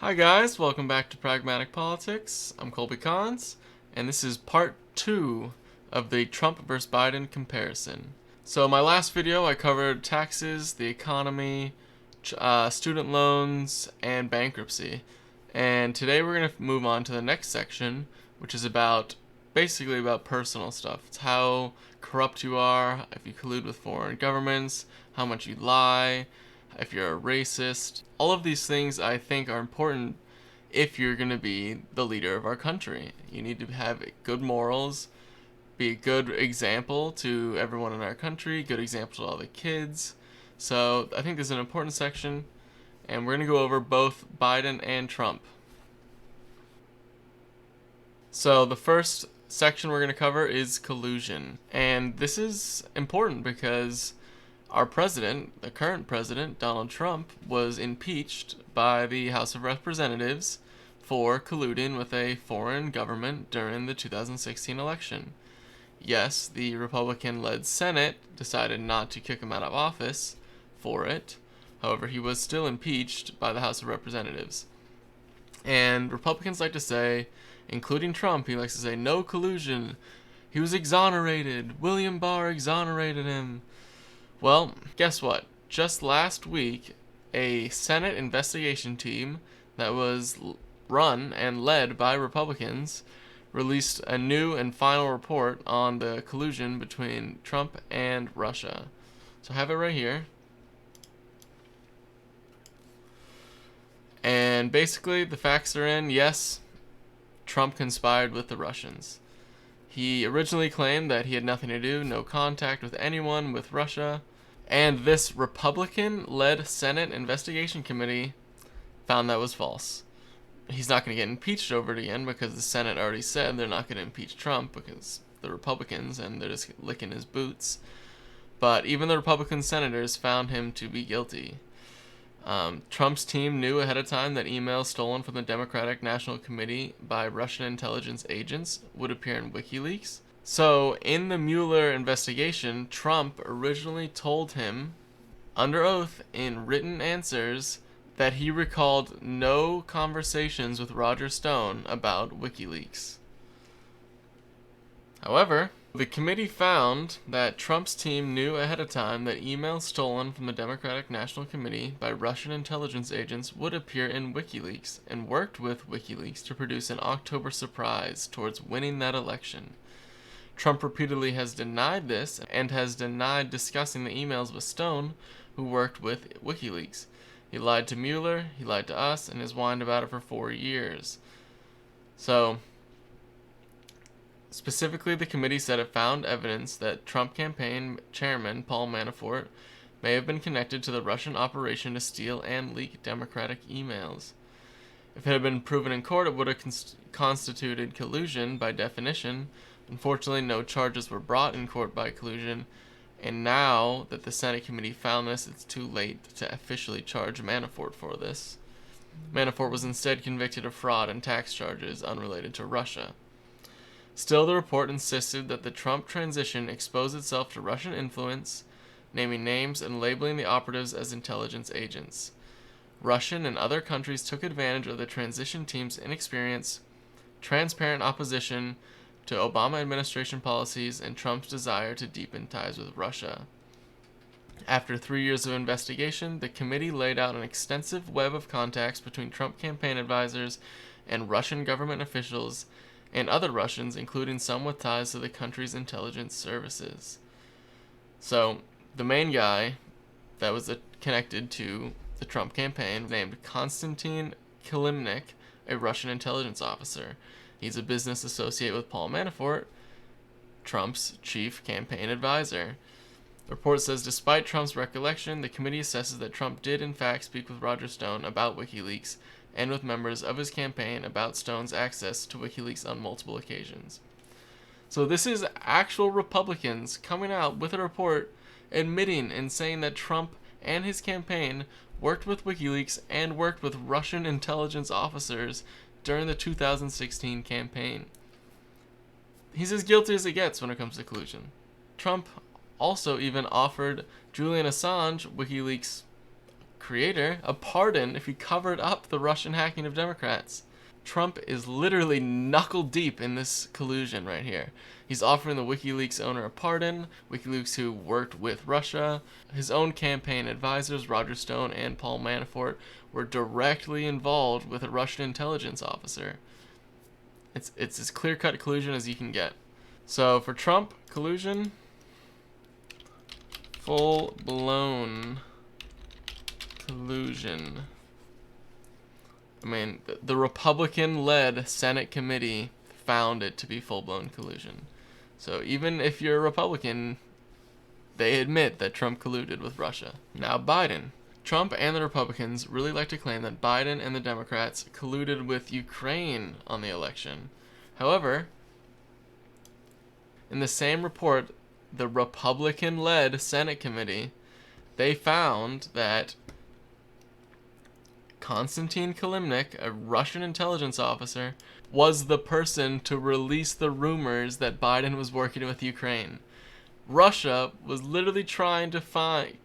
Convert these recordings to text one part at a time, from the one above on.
Hi guys, welcome back to Pragmatic Politics. I'm Colby Cons, and this is part 2 of the Trump vs. Biden comparison. So in my last video I covered taxes, the economy, student loans, and bankruptcy. And today we're going to move on to the next section, which is basically about personal stuff. It's how corrupt you are, if you collude with foreign governments, how much you lie, if you're a racist. All of these things I think are important if you're going to be the leader of our country. You need to have good morals, be a good example to everyone in our country, good example to all the kids. So I think this is an important section, and we're going to go over both Biden and Trump. So the first section we're going to cover is collusion. And this is important because our president, the current president, Donald Trump, was impeached by the House of Representatives for colluding with a foreign government during the 2016 election. Yes, the Republican-led Senate decided not to kick him out of office for it. However, he was still impeached by the House of Representatives. And Republicans like to say, including Trump, he likes to say, no collusion. He was exonerated. William Barr exonerated him. Well, guess what? Just last week, a Senate investigation team that was run and led by Republicans released a new and final report on the collusion between Trump and Russia. So I have it right here. And basically, the facts are in. Yes, Trump conspired with the Russians. He originally claimed that he had nothing to do, no contact with anyone with Russia. And this Republican-led Senate investigation committee found that was false. He's not going to get impeached over it again because the Senate already said they're not going to impeach Trump because the Republicans, and they're just licking his boots. But even the Republican senators found him to be guilty. Trump's team knew ahead of time that emails stolen from the Democratic National Committee by Russian intelligence agents would appear in WikiLeaks. So, in the Mueller investigation, Trump originally told him, under oath in written answers, that he recalled no conversations with Roger Stone about WikiLeaks. However, the committee found that Trump's team knew ahead of time that emails stolen from the Democratic National Committee by Russian intelligence agents would appear in WikiLeaks, and worked with WikiLeaks to produce an October surprise towards winning that election. Trump repeatedly has denied this and has denied discussing the emails with Stone, who worked with WikiLeaks. He lied to Mueller, he lied to us, and has whined about it for 4 years. So, specifically, the committee said it found evidence that Trump campaign chairman Paul Manafort may have been connected to the Russian operation to steal and leak Democratic emails. If it had been proven in court, it would have constituted collusion by definition. Unfortunately, no charges were brought in court by collusion, and now that the Senate committee found this, it's too late to officially charge Manafort for this. Manafort was instead convicted of fraud and tax charges unrelated to Russia. Still, the report insisted that the Trump transition exposed itself to Russian influence, naming names and labeling the operatives as intelligence agents. Russian and other countries took advantage of the transition team's inexperience, transparent opposition to Obama administration policies, and Trump's desire to deepen ties with Russia. After 3 years of investigation, the committee laid out an extensive web of contacts between Trump campaign advisors and Russian government officials and other Russians, including some with ties to the country's intelligence services. So, the main guy that was connected to the Trump campaign named Konstantin Kilimnik, a Russian intelligence officer. He's a business associate with Paul Manafort, Trump's chief campaign advisor. The report says, despite Trump's recollection, the committee assesses that Trump did in fact speak with Roger Stone about WikiLeaks and with members of his campaign about Stone's access to WikiLeaks on multiple occasions. So this is actual Republicans coming out with a report admitting and saying that Trump and his campaign worked with WikiLeaks and worked with Russian intelligence officers during the 2016 campaign. He's as guilty as it gets when it comes to collusion. Trump also even offered Julian Assange WikiLeaks creator a pardon if he covered up the Russian hacking of Democrats. Trump is literally knuckle deep in this collusion right here. He's offering the WikiLeaks owner a pardon, WikiLeaks who worked with Russia. His own campaign advisors, Roger Stone and Paul Manafort, were directly involved with a Russian intelligence officer. It's as clear-cut collusion as you can get. So for Trump, collusion, full-blown collusion. I mean, the Republican-led Senate committee found it to be full-blown collusion. So even if you're a Republican, they admit that Trump colluded with Russia. Now Biden. Trump and the Republicans really like to claim that Biden and the Democrats colluded with Ukraine on the election. However, in the same report, the Republican-led Senate committee, they found that Konstantin Kilimnik, a Russian intelligence officer, was the person to release the rumors that Biden was working with Ukraine. Russia was literally trying to say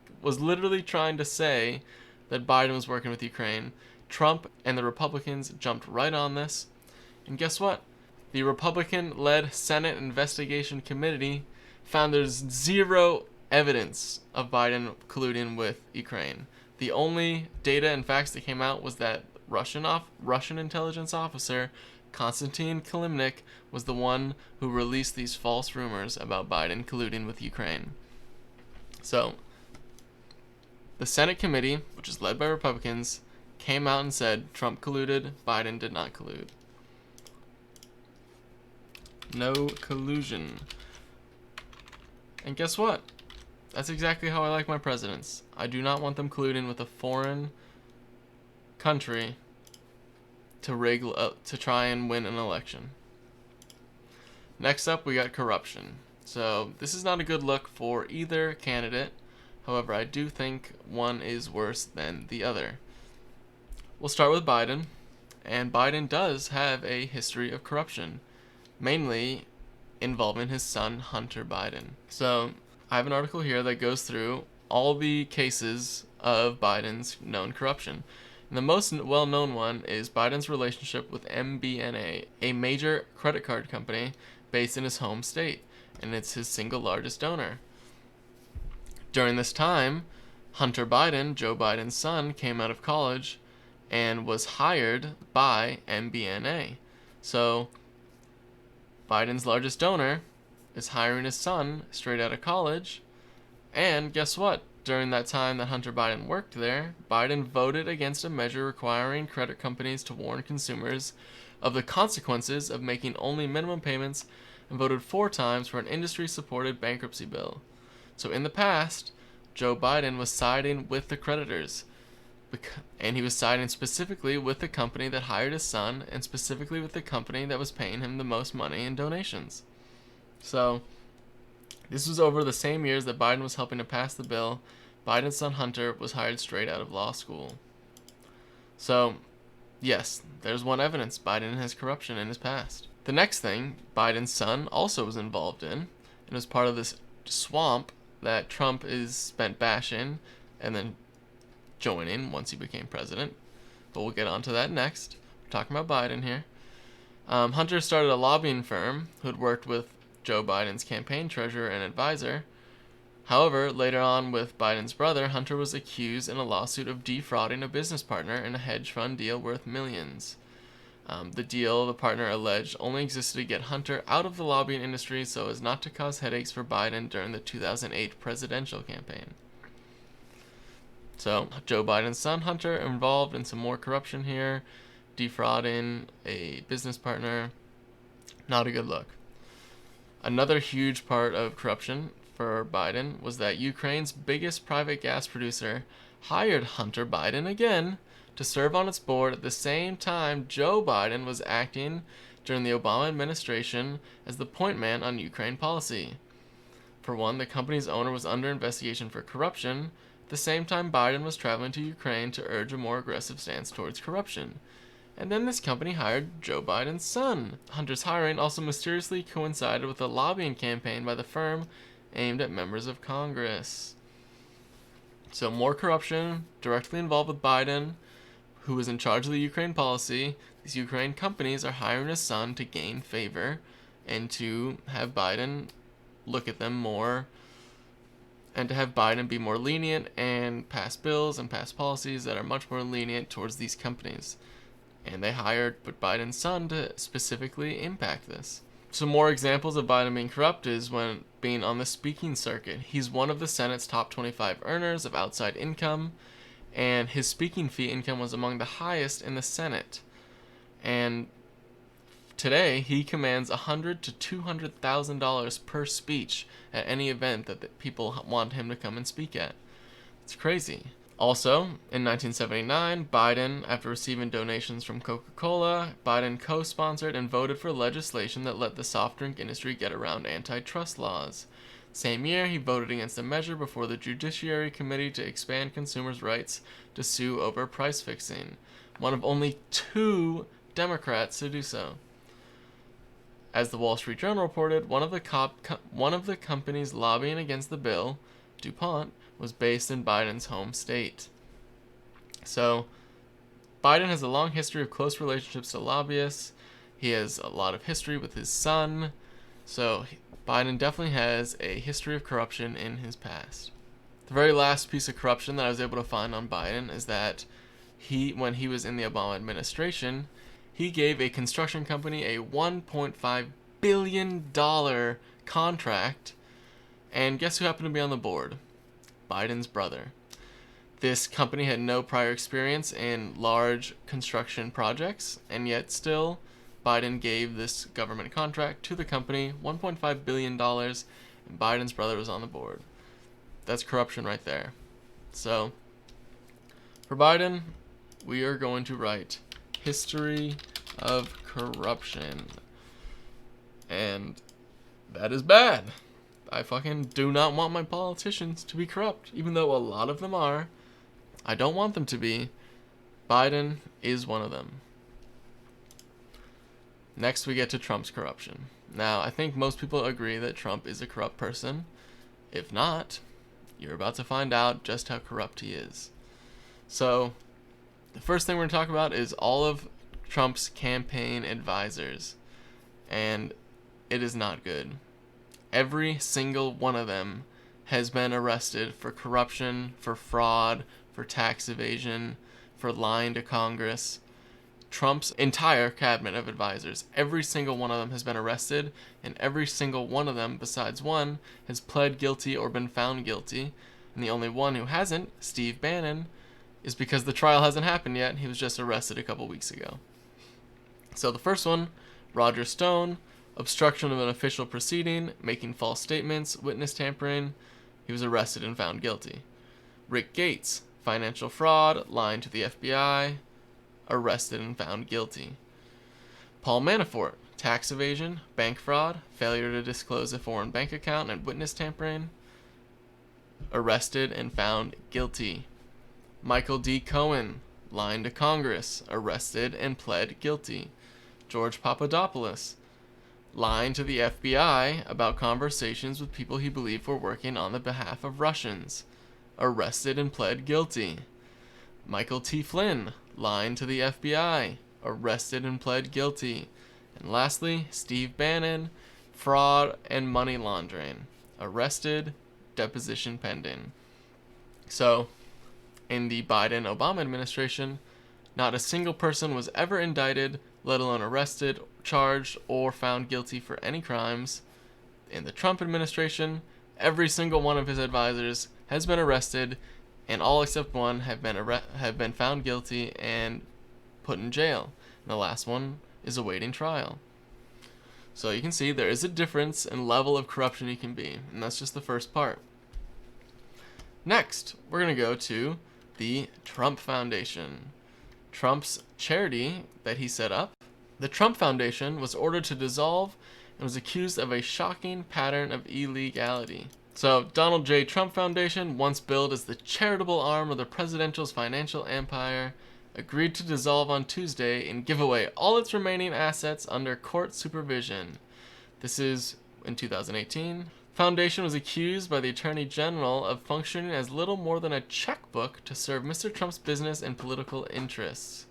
that Biden was working with Ukraine. Trump and the Republicans jumped right on this. And guess what? The Republican-led Senate Investigation Committee found there's zero evidence of Biden colluding with Ukraine. The only data and facts that came out was that Russian intelligence officer Konstantin Kilimnik was the one who released these false rumors about Biden colluding with Ukraine. So, the Senate committee, which is led by Republicans, came out and said Trump colluded, Biden did not collude. No collusion. And guess what? That's exactly how I like my presidents. I do not want them colluding with a foreign country to try and win an election. Next up, we got corruption. So this is not a good look for either candidate. However, I do think one is worse than the other. We'll start with Biden, and Biden does have a history of corruption, mainly involving his son, Hunter Biden. So I have an article here that goes through all the cases of Biden's known corruption. And the most well-known one is Biden's relationship with MBNA, a major credit card company based in his home state, and it's his single largest donor. During this time, Hunter Biden, Joe Biden's son, came out of college and was hired by MBNA. So Biden's largest donor is hiring his son straight out of college, and guess what? During that time that Hunter Biden worked there, Biden voted against a measure requiring credit companies to warn consumers of the consequences of making only minimum payments, and voted 4 times for an industry-supported bankruptcy bill. So in the past, Joe Biden was siding with the creditors, and he was siding specifically with the company that hired his son, and specifically with the company that was paying him the most money in donations. So this was over the same years that Biden was helping to pass the bill. Biden's son Hunter was hired straight out of law school. So, yes, there's one evidence Biden has corruption in his past. The next thing Biden's son also was involved in, and was part of this swamp that Trump is spent bashing and then joining once he became president. But we'll get onto that next. We're talking about Biden here. Hunter started a lobbying firm who had worked with Joe Biden's campaign treasurer and advisor. However, later on with Biden's brother, Hunter was accused in a lawsuit of defrauding a business partner in a hedge fund deal worth millions. The deal, the partner alleged, only existed to get Hunter out of the lobbying industry so as not to cause headaches for Biden during the 2008 presidential campaign. So, Joe Biden's son, Hunter, involved in some more corruption here, defrauding a business partner. Not a good look. Another huge part of corruption for Biden was that Ukraine's biggest private gas producer hired Hunter Biden again to serve on its board at the same time Joe Biden was acting during the Obama administration as the point man on Ukraine policy. For one, the company's owner was under investigation for corruption at the same time Biden was traveling to Ukraine to urge a more aggressive stance towards corruption. And then this company hired Joe Biden's son. Hunter's hiring also mysteriously coincided with a lobbying campaign by the firm aimed at members of Congress. So more corruption directly involved with Biden, who was in charge of the Ukraine policy. These Ukraine companies are hiring his son to gain favor and to have Biden look at them more, and to have Biden be more lenient and pass bills and pass policies that are much more lenient towards these companies. And they hired Biden's son to specifically impact this. Some more examples of Biden being corrupt is when being on the speaking circuit. He's one of the Senate's top 25 earners of outside income, and his speaking fee income was among the highest in the Senate. And today, he commands $100,000 to $200,000 per speech at any event that people want him to come and speak at. It's crazy. Also, in 1979, Biden, after receiving donations from Coca-Cola, Biden co-sponsored and voted for legislation that let the soft drink industry get around antitrust laws. Same year, he voted against a measure before the Judiciary Committee to expand consumers' rights to sue over price fixing, one of only 2 Democrats to do so. As the Wall Street Journal reported, one of the companies lobbying against the bill, DuPont, was based in Biden's home state. So, Biden has a long history of close relationships to lobbyists. He has a lot of history with his son. So, Biden definitely has a history of corruption in his past. The very last piece of corruption that I was able to find on Biden is that when he was in the Obama administration, he gave a construction company a $1.5 billion contract, and guess who happened to be on the board? Biden's brother. This company had no prior experience in large construction projects, and yet still, Biden gave this government contract to the company, $1.5 billion, and Biden's brother was on the board. That's corruption right there. So, for Biden, we are going to write history of corruption. And that is bad. I fucking do not want my politicians to be corrupt, even though a lot of them are. I don't want them to be. Biden is one of them. Next, we get to Trump's corruption. Now, I think most people agree that Trump is a corrupt person. If not, you're about to find out just how corrupt he is. So, the first thing we're going to talk about is all of Trump's campaign advisors. And it is not good. Every single one of them has been arrested for corruption, for fraud, for tax evasion, for lying to Congress. Trump's entire cabinet of advisors, every single one of them has been arrested, and every single one of them, besides one, has pled guilty or been found guilty. And the only one who hasn't, Steve Bannon, is because the trial hasn't happened yet. He was just arrested a couple weeks ago. So the first one, Roger Stone, obstruction of an official proceeding, making false statements, witness tampering. He was arrested and found guilty. Rick Gates, financial fraud, lying to the FBI, arrested and found guilty. Paul Manafort, tax evasion, bank fraud, failure to disclose a foreign bank account, and witness tampering, arrested and found guilty. Michael D. Cohen, lying to Congress, arrested and pled guilty. George Papadopoulos, lying to the FBI about conversations with people he believed were working on the behalf of Russians, arrested and pled guilty. Michael T. Flynn, lying to the FBI, arrested and pled guilty. And lastly, Steve Bannon, fraud and money laundering, arrested, deposition pending. So, in the Biden-Obama administration, not a single person was ever indicted, let alone arrested, charged, or found guilty for any crimes. In the Trump administration, every single one of his advisors has been arrested, and all except one have been found guilty and put in jail. And the last one is awaiting trial. So you can see there is a difference in level of corruption you can be, and that's just the first part. Next, we're going to go to the Trump Foundation, Trump's charity that he set up. The Trump Foundation was ordered to dissolve and was accused of a shocking pattern of illegality. So, Donald J. Trump Foundation, once billed as the charitable arm of the presidential's financial empire, agreed to dissolve on Tuesday and give away all its remaining assets under court supervision. This is in 2018. Foundation was accused by the Attorney General of functioning as little more than a checkbook to serve Mr. Trump's business and political interests.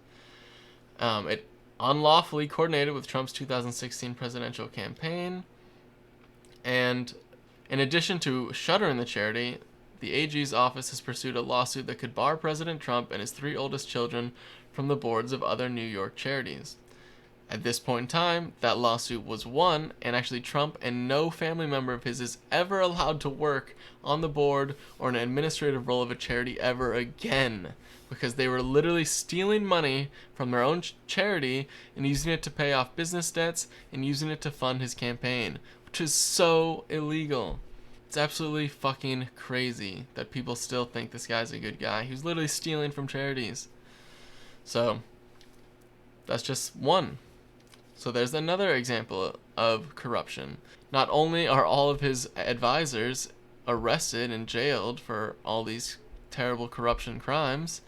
It unlawfully coordinated with Trump's 2016 presidential campaign. And in addition to shuttering the charity, the AG's office has pursued a lawsuit that could bar President Trump and his 3 oldest children from the boards of other New York charities. At this point in time, that lawsuit was won, and actually Trump and no family member of his is ever allowed to work on the board or an administrative role of a charity ever again, because they were literally stealing money from their own charity and using it to pay off business debts and using it to fund his campaign, which is so illegal. It's absolutely fucking crazy that people still think this guy's a good guy. He was literally stealing from charities. So, that's just one. So there's another example of corruption. Not only are all of his advisors arrested and jailed for all these terrible corruption crimes,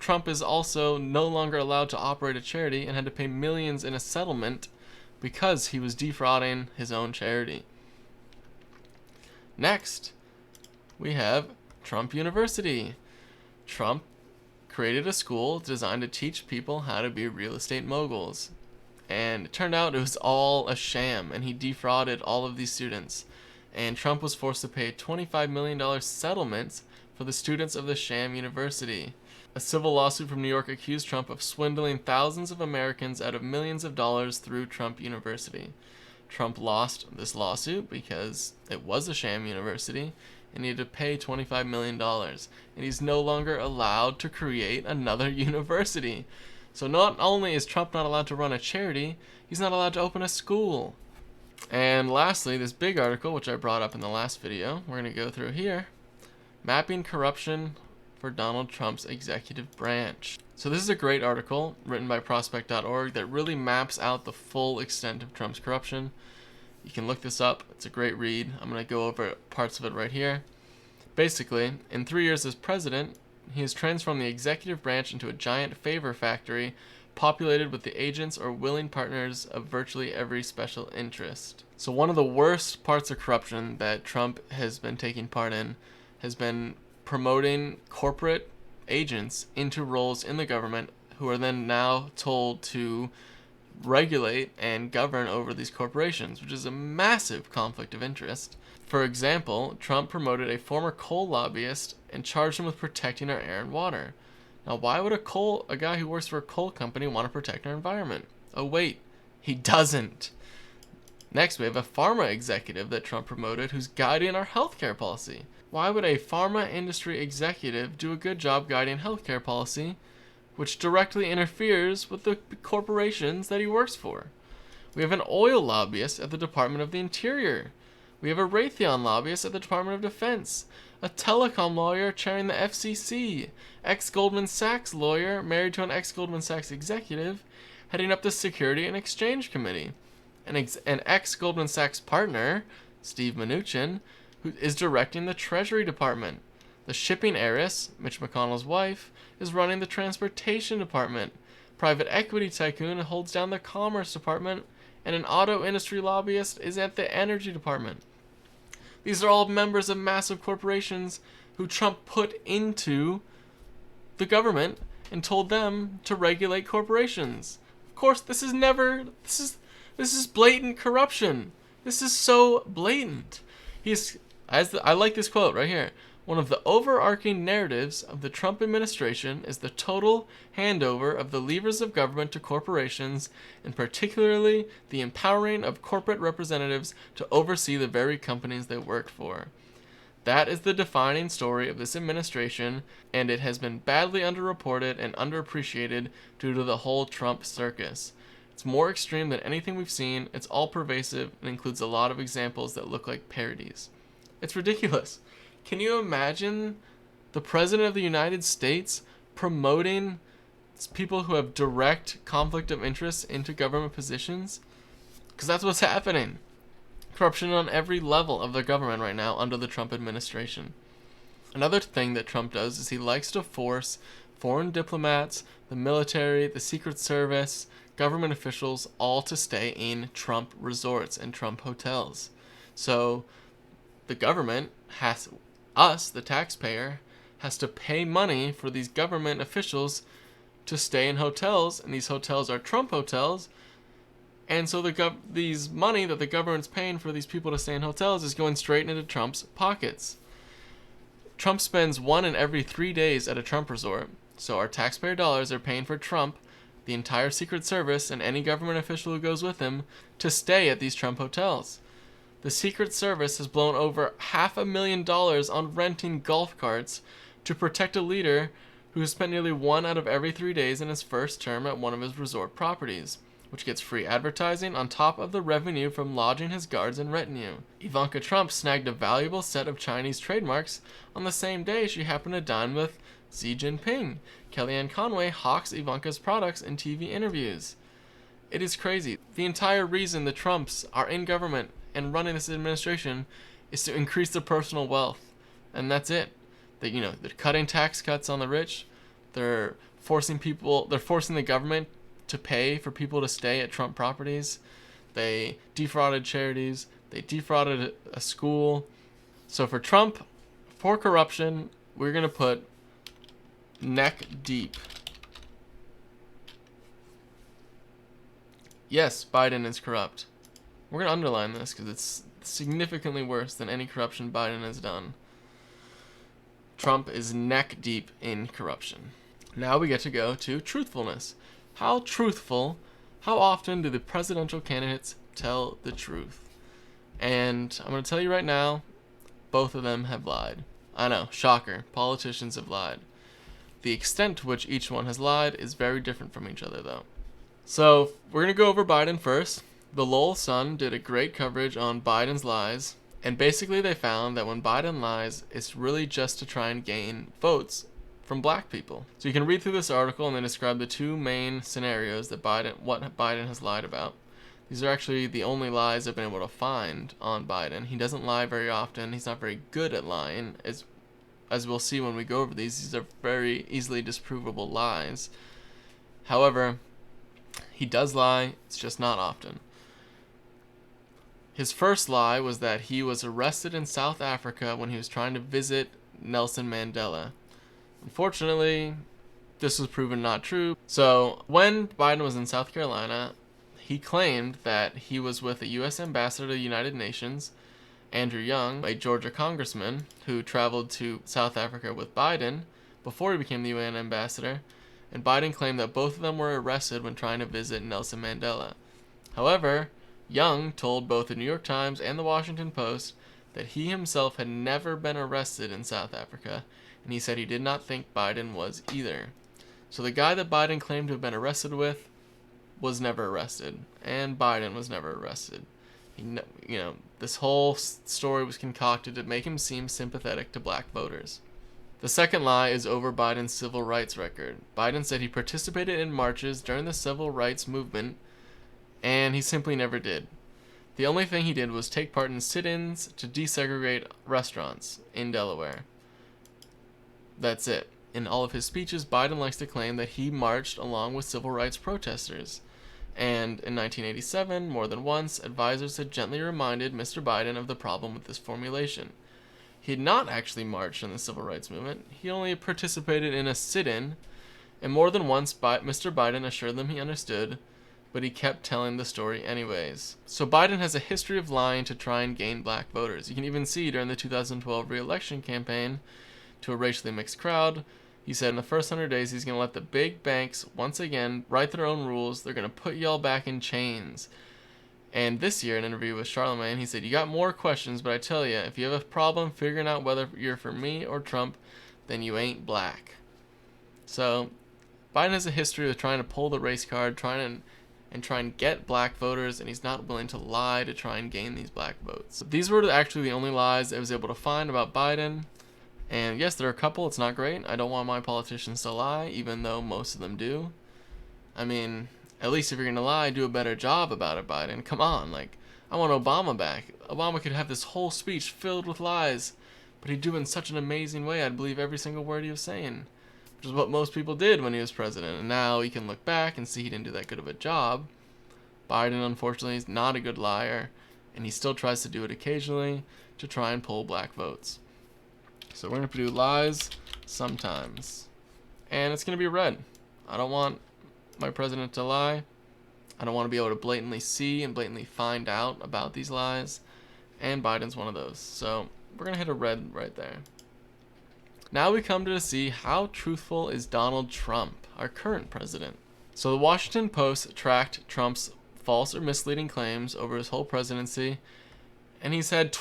Trump is also no longer allowed to operate a charity and had to pay millions in a settlement because he was defrauding his own charity. Next, we have Trump University. Trump created a school designed to teach people how to be real estate moguls. And it turned out it was all a sham, and he defrauded all of these students. And Trump was forced to pay a $25 million settlement for the students of the sham university. A civil lawsuit from New York accused Trump of swindling thousands of Americans out of millions of dollars through Trump University. Trump lost this lawsuit because it was a sham university, and he had to pay $25 million. And he's no longer allowed to create another university. So not only is Trump not allowed to run a charity, he's not allowed to open a school. And lastly, this big article, which I brought up in the last video, we're going to go through here. Mapping corruption for Donald Trump's executive branch. So this is a great article written by Prospect.org that really maps out the full extent of Trump's corruption. You can look this up. It's a great read. I'm going to go over parts of it right here. Basically, in 3 years as president, he has transformed the executive branch into a giant favor factory populated with the agents or willing partners of virtually every special interest. So one of the worst parts of corruption that Trump has been taking part in has been promoting corporate agents into roles in the government who are then now told to regulate and govern over these corporations, which is a massive conflict of interest. For example, Trump promoted a former coal lobbyist and charged him with protecting our air and water. Now, why would a guy who works for a coal company want to protect our environment? Oh wait, he doesn't. Next, we have a pharma executive that Trump promoted who's guiding our healthcare policy. Why would a pharma industry executive do a good job guiding healthcare policy, which directly interferes with the corporations that he works for? We have an oil lobbyist at the Department of the Interior. We have a Raytheon lobbyist at the Department of Defense, a telecom lawyer chairing the FCC, ex-Goldman Sachs lawyer married to an ex-Goldman Sachs executive heading up the Security and Exchange Committee, an ex-Goldman Sachs partner, Steve Mnuchin, who is directing the Treasury Department. The shipping heiress, Mitch McConnell's wife, is running the Transportation Department. Private equity tycoon holds down the Commerce Department, and an auto industry lobbyist is at the Energy Department. These are all members of massive corporations who Trump put into the government and told them to regulate corporations. Of course, this is blatant corruption. This is so blatant. I like this quote right here. One of the overarching narratives of the Trump administration is the total handover of the levers of government to corporations, and particularly the empowering of corporate representatives to oversee the very companies they work for. That is the defining story of this administration, and it has been badly underreported and underappreciated due to the whole Trump circus. It's more extreme than anything we've seen, it's all pervasive, and includes a lot of examples that look like parodies. It's ridiculous. Can you imagine the President of the United States promoting people who have direct conflict of interest into government positions? Because that's what's happening. Corruption on every level of the government right now under the Trump administration. Another thing that Trump does is he likes to force foreign diplomats, the military, the Secret Service, government officials all to stay in Trump resorts and Trump hotels. So the government has, us, the taxpayer, has to pay money for these government officials to stay in hotels, and these hotels are Trump hotels. And so these money that the government's paying for these people to stay in hotels is going straight into Trump's pockets. Trump spends 1 in every 3 days at a Trump resort, so our taxpayer dollars are paying for Trump, the entire Secret Service, and any government official who goes with him to stay at these Trump hotels. The Secret Service has blown over $500,000 on renting golf carts to protect a leader who has spent nearly 1 out of every 3 days in his first term at one of his resort properties, which gets free advertising on top of the revenue from lodging his guards and retinue. Ivanka Trump snagged a valuable set of Chinese trademarks on the same day she happened to dine with Xi Jinping. Kellyanne Conway hawks Ivanka's products in TV interviews. It is crazy. The entire reason the Trumps are in government and running this administration is to increase their personal wealth. And that's it. They're cutting tax cuts on the rich. They're forcing the government to pay for people to stay at Trump properties. They defrauded charities. They defrauded a school. So for Trump, for corruption, we're going to put neck deep. Yes, Biden is corrupt. We're going to underline this because it's significantly worse than any corruption Biden has done. Trump is neck deep in corruption. Now we get to go to truthfulness. How often do the presidential candidates tell the truth? And I'm going to tell you right now, both of them have lied. I know, shocker, politicians have lied. The extent to which each one has lied is very different from each other, though. So, we're going to go over Biden first. The Lowell Sun did a great coverage on Biden's lies, and basically they found that when Biden lies, it's really just to try and gain votes from black people. So you can read through this article and then describe the two main scenarios that what Biden has lied about. These are actually the only lies I've been able to find on Biden. He doesn't lie very often. He's not very good at lying. As we'll see when we go over these are very easily disprovable lies. However, he does lie, it's just not often. His first lie was that he was arrested in South Africa when he was trying to visit Nelson Mandela. Unfortunately, this was proven not true. So, when Biden was in South Carolina, he claimed that he was with a U.S. ambassador to the United Nations, Andrew Young, a Georgia congressman who traveled to South Africa with Biden before he became the UN ambassador, and Biden claimed that both of them were arrested when trying to visit Nelson Mandela. However, Young told both the New York Times and the Washington Post that he himself had never been arrested in South Africa, and he said he did not think Biden was either. So the guy that Biden claimed to have been arrested with was never arrested, and Biden was never arrested. This whole story was concocted to make him seem sympathetic to black voters. The second lie is over Biden's civil rights record. Biden said he participated in marches during the civil rights movement, and he simply never did. The only thing he did was take part in sit-ins to desegregate restaurants in Delaware. That's it. In all of his speeches, Biden likes to claim that he marched along with civil rights protesters. And in 1987, more than once, advisors had gently reminded Mr. Biden of the problem with this formulation. He had not actually marched in the civil rights movement. He only participated in a sit-in, and more than once Mr. Biden assured them he understood, but he kept telling the story anyways. So Biden has a history of lying to try and gain black voters. You can even see during the 2012 re-election campaign to a racially mixed crowd, he said in the first 100 days he's going to let the big banks once again write their own rules. They're going to put y'all back in chains. And this year, in an interview with Charlemagne, he said, "You got more questions, but I tell you, if you have a problem figuring out whether you're for me or Trump, then you ain't black." So Biden has a history of trying to pull the race card, try and get black voters, and he's not willing to lie to try and gain these black votes. So these were actually the only lies I was able to find about Biden. And yes, there are a couple. It's not great. I don't want my politicians to lie, even though most of them do. I mean, at least if you're going to lie, do a better job about it, Biden. Come on, I want Obama back. Obama could have this whole speech filled with lies, but he'd do it in such an amazing way, I'd believe every single word he was saying, which is what most people did when he was president. And now he can look back and see he didn't do that good of a job. Biden, unfortunately, is not a good liar. and he still tries to do it occasionally to try and pull black votes. So we're going to do lies sometimes. And it's going to be red. I don't want my president to lie. I don't want to be able to blatantly see and blatantly find out about these lies. And Biden's one of those. So we're going to hit a red right there. Now we come to see how truthful is Donald Trump, our current president. So the Washington Post tracked Trump's false or misleading claims over his whole presidency, and he's had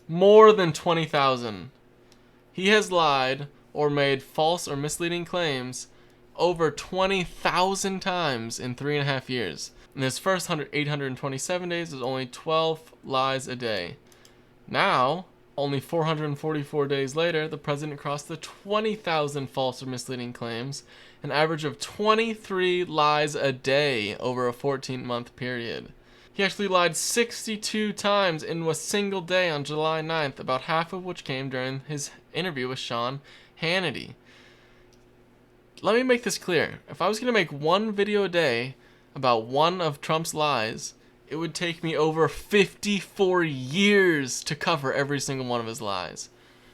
more than 20,000. He has lied or made false or misleading claims over 20,000 times in 3.5 years. In his first 827 days, there's only 12 lies a day. Now, only 444 days later, the president crossed the 20,000 false or misleading claims, an average of 23 lies a day over a 14-month period. He actually lied 62 times in a single day on July 9th, about half of which came during his interview with Sean Hannity. Let me make this clear. If I was going to make one video a day about one of Trump's lies, it would take me over 54 years to cover every single one of his lies.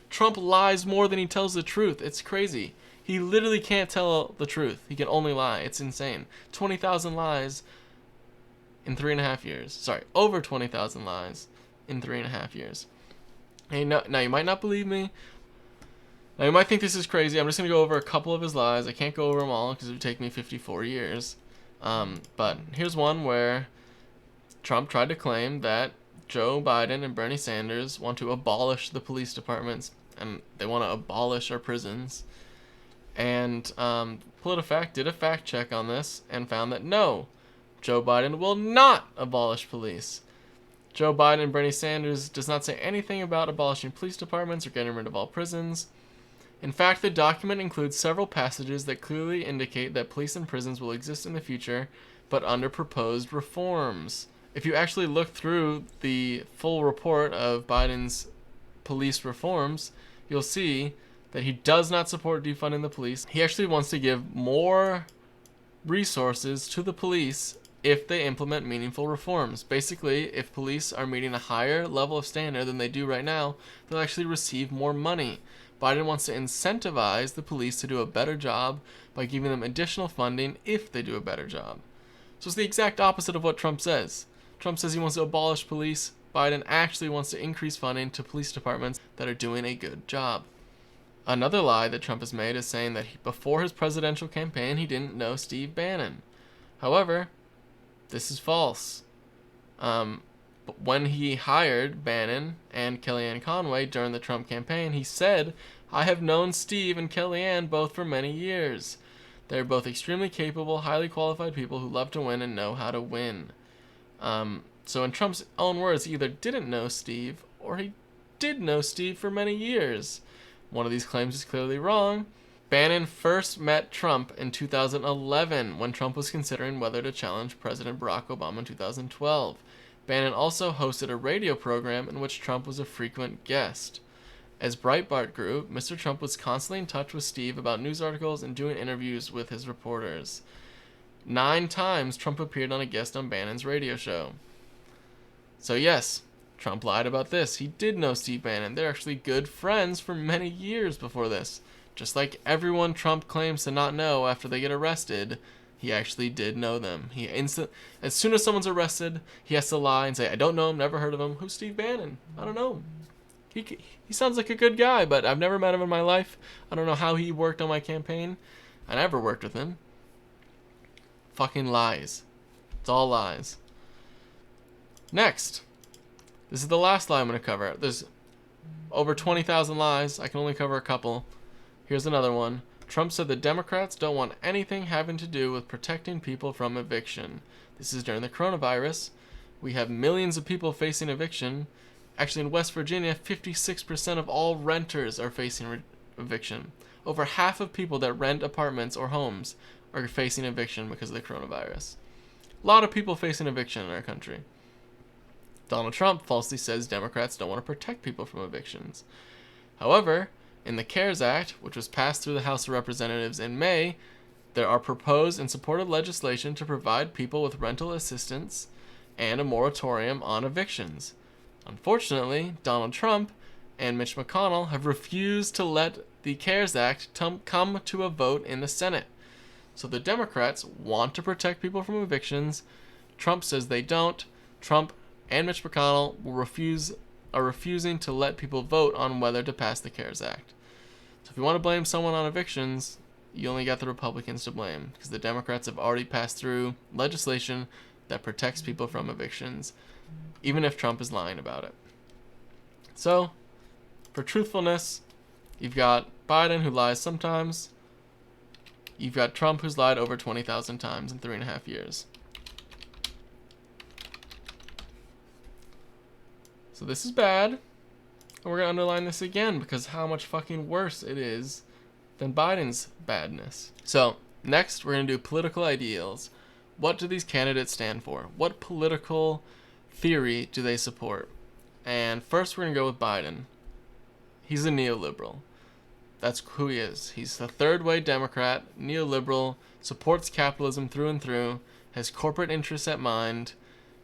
Trump lies more than he tells the truth. It's crazy. He literally can't tell the truth. He can only lie. It's insane. 20,000 lies in 3.5 years. Over 20,000 lies in 3.5 years. Hey, now you might not believe me. Now you might think this is crazy. I'm just going to go over a couple of his lies. I can't go over them all because it would take me 54 years. But here's one where Trump tried to claim that Joe Biden and Bernie Sanders want to abolish the police departments and they want to abolish our prisons. And PolitiFact did a fact check on this and found that no, Joe Biden will not abolish police. Joe Biden and Bernie Sanders does not say anything about abolishing police departments or getting rid of all prisons. In fact, the document includes several passages that clearly indicate that police and prisons will exist in the future, but under proposed reforms. If you actually look through the full report of Biden's police reforms, you'll see that he does not support defunding the police. He actually wants to give more resources to the police if they implement meaningful reforms. Basically, if police are meeting a higher level of standard than they do right now, they'll actually receive more money. Biden wants to incentivize the police to do a better job by giving them additional funding if they do a better job. So it's the exact opposite of what Trump says. Trump says he wants to abolish police. Biden actually wants to increase funding to police departments that are doing a good job. Another lie that Trump has made is saying that before his presidential campaign, he didn't know Steve Bannon. However, this is false. But when he hired Bannon and Kellyanne Conway during the Trump campaign, he said, "I have known Steve and Kellyanne both for many years. They're both extremely capable, highly qualified people who love to win and know how to win." So in Trump's own words, he either didn't know Steve or he did know Steve for many years. One of these claims is clearly wrong. Bannon first met Trump in 2011 when Trump was considering whether to challenge President Barack Obama in 2012. Bannon also hosted a radio program in which Trump was a frequent guest. As Breitbart grew, Mr. Trump was constantly in touch with Steve about news articles and doing interviews with his reporters. 9 times Trump appeared on a guest on Bannon's radio show. So yes, Trump lied about this. He did know Steve Bannon. They're actually good friends for many years before this. Just like everyone Trump claims to not know after they get arrested, he actually did know them. As soon as someone's arrested, he has to lie and say, "I don't know him, never heard of him." "Who's Steve Bannon?" "I don't know. He sounds like a good guy, but I've never met him in my life. I don't know how he worked on my campaign. I never worked with him." Fucking lies. It's all lies. Next. This is the last lie I'm going to cover. There's over 20,000 lies. I can only cover a couple. Here's another one. Trump said the Democrats don't want anything having to do with protecting people from eviction. This is during the coronavirus. We have millions of people facing eviction. Actually, in West Virginia, 56% of all renters are facing eviction. Over half of people that rent apartments or homes are facing eviction because of the coronavirus. A lot of people facing eviction in our country. Donald Trump falsely says Democrats don't want to protect people from evictions. However, in the CARES Act, which was passed through the House of Representatives in May, there are proposed and supported legislation to provide people with rental assistance and a moratorium on evictions. Unfortunately, Donald Trump and Mitch McConnell have refused to let the CARES Act come to a vote in the Senate. So the Democrats want to protect people from evictions. Trump says they don't. Trump and Mitch McConnell are refusing to let people vote on whether to pass the CARES Act. So if you want to blame someone on evictions, you only got the Republicans to blame, because the Democrats have already passed through legislation that protects people from evictions, even if Trump is lying about it. So, for truthfulness, you've got Biden, who lies sometimes. You've got Trump, who's lied over 20,000 times in 3.5 years. So this is bad. And we're going to underline this again because how much fucking worse it is than Biden's badness. So, next we're going to do political ideals. What do these candidates stand for? What political theory do they support? And first we're going to go with Biden. He's a neoliberal. That's who he is. He's the third-way Democrat, neoliberal, supports capitalism through and through, has corporate interests at mind,